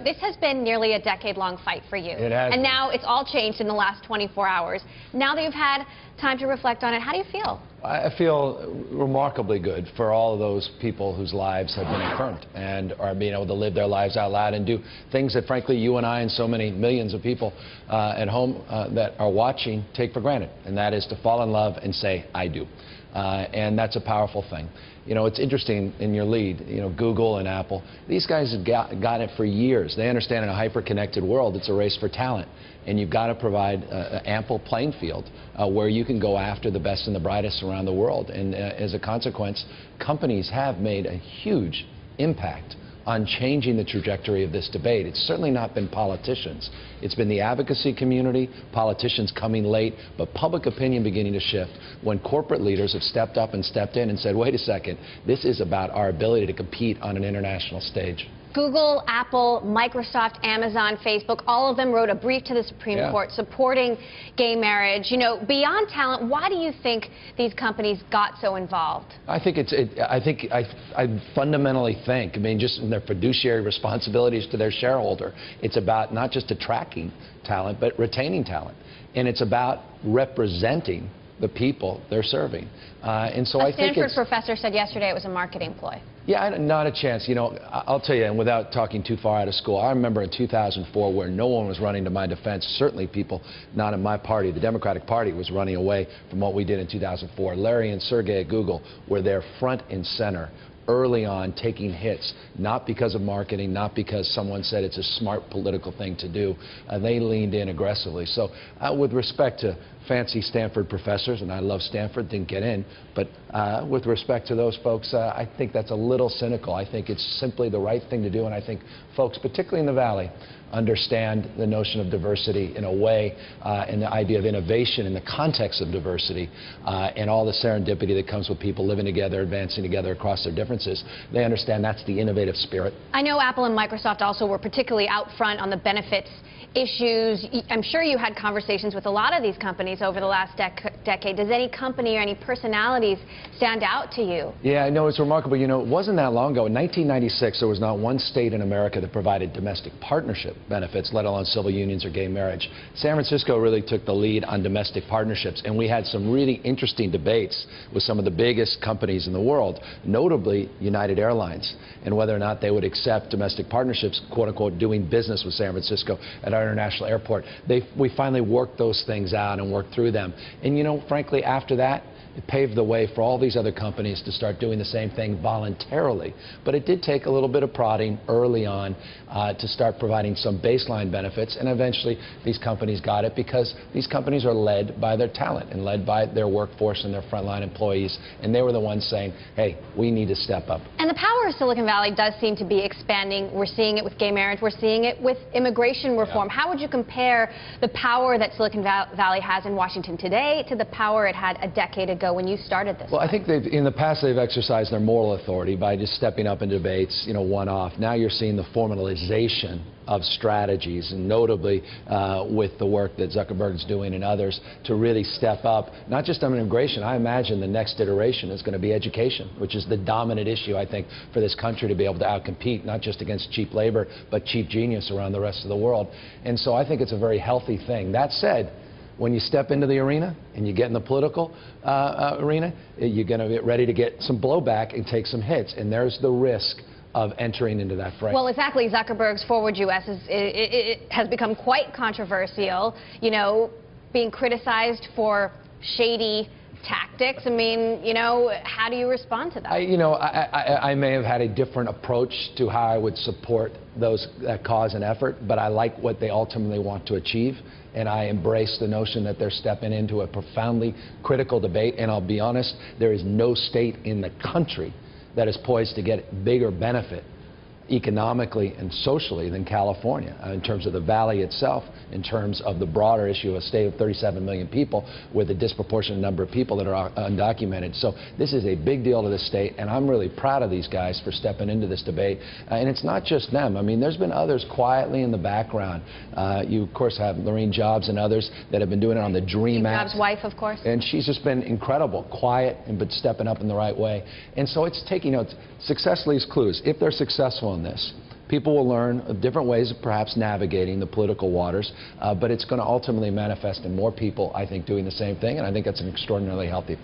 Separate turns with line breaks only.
This has been nearly a decade-long fight for you.
It has.
And now it's all changed in the last 24 hours. Now that you've had time to reflect on it, how do you feel?
I feel remarkably good for all of those people whose lives have been affirmed and are being able to live their lives out loud and do things that, frankly, you and I and so many millions of people at home that are watching take for granted, and that is to fall in love and say, I do. And that's a powerful thing. You know, it's interesting in your lead, you know, Google and Apple, these guys have got it for years. They understand in a hyper-connected world, it's a race for talent. And you've got to provide an ample playing field where you can go after the best and the brightest around the world. And as a consequence, companies have made a huge impact on changing the trajectory of this debate. It's certainly not been politicians. It's been the advocacy community, politicians coming late, but public opinion beginning to shift when corporate leaders have stepped up and stepped in and said, wait a second, this is about our ability to compete on an international stage.
Google, Apple, Microsoft, Amazon, Facebook, all of them wrote a brief to the Supreme Court supporting gay marriage. You know, beyond talent, why do you think these companies got so involved?
I think I fundamentally think, I mean, just in their fiduciary responsibilities to their shareholder, it's about not just attracting talent, but retaining talent. And it's about representing the people they're serving. And so I think
a Stanford professor said yesterday it was a marketing ploy.
Yeah, not a chance. You know, I'll tell you, and without talking too far out of school, I remember in 2004 where no one was running to my defense. Certainly people not in my party, the Democratic Party, was running away from what we did in 2004. Larry and Sergey at Google were there front and center early on, taking hits, not because of marketing, not because someone said it's a smart political thing to do. They leaned in aggressively. So with respect to fancy Stanford professors, and I love Stanford, didn't get in, but with respect to those folks, I think that's a little cynical. I think it's simply the right thing to do, and I think folks, particularly in the Valley, understand the notion of diversity in a way, and the idea of innovation in the context of diversity, and all the serendipity that comes with people living together, advancing together across their differences. They understand that's the innovative spirit. I
know Apple and Microsoft also were particularly out front on the benefits issues. I'm sure you had conversations with a lot of these companies over the last decade. Does any company or any personalities stand out to you? Yeah,
I know, it's remarkable. You know, it wasn't that long ago. In 1996, there was not one state in America that provided domestic partnership benefits, let alone civil unions or gay marriage. San Francisco really took the lead on domestic partnerships, and we had some really interesting debates with some of the biggest companies in the world, notably United Airlines, and whether or not they would accept domestic partnerships, quote unquote, doing business with San Francisco at our international airport. We finally worked those things out and worked through them. And, you know, frankly, after that, it paved the way for all these other companies to start doing the same thing voluntarily. But it did take a little bit of prodding early on to start providing some baseline benefits, and eventually these companies got it because these companies are led by their talent and led by their workforce and their frontline employees, and they were the ones saying, hey, we need to step up.
And the power of Silicon Valley does seem to be expanding. We're seeing it with gay marriage. We're seeing it with immigration reform. How would you compare the power that Silicon Valley has in Washington today to the power it had a decade ago when you started this?
Well, I think in the past they've exercised their moral authority by just stepping up in debates, you know, one-off. Now you're seeing the formalization of strategies, and notably with the work that Zuckerberg's doing and others to really step up, not just on immigration. I imagine the next iteration is going to be education, which is the dominant issue, I think, for this country to be able to outcompete, not just against cheap labor, but cheap genius around the rest of the world. And so I think it's a very healthy thing. That said, when you step into the arena and you get in the political arena, you're going to get ready to get some blowback and take some hits, and there's the risk of entering into that fray.
Well, exactly. Zuckerberg's Forward US has become quite controversial, you know, being criticized for shady tactics. I mean, you know, how do you respond to that?
I may have had a different approach to how I would support that cause and effort, but I like what they ultimately want to achieve, and I embrace the notion that they're stepping into a profoundly critical debate. And I'll be honest, there is no state in the country that is poised to get bigger benefit economically and socially than California, in terms of the valley itself, in terms of the broader issue of a state of 37 million people with a disproportionate number of people that are undocumented. So this is a big deal to the state, and I'm really proud of these guys for stepping into this debate. And it's not just them. I mean, there's been others quietly in the background. You, of course, have Lorene Jobs and others that have been doing it on the DREAM Act.
Jobs' wife, of course.
And she's just been incredible, quiet, but stepping up in the right way. And so it's taking, you know, success leaves clues. If they're successful in this, people will learn different ways of perhaps navigating the political waters, but it's going to ultimately manifest in more people, I think, doing the same thing, and I think that's an extraordinarily healthy thing.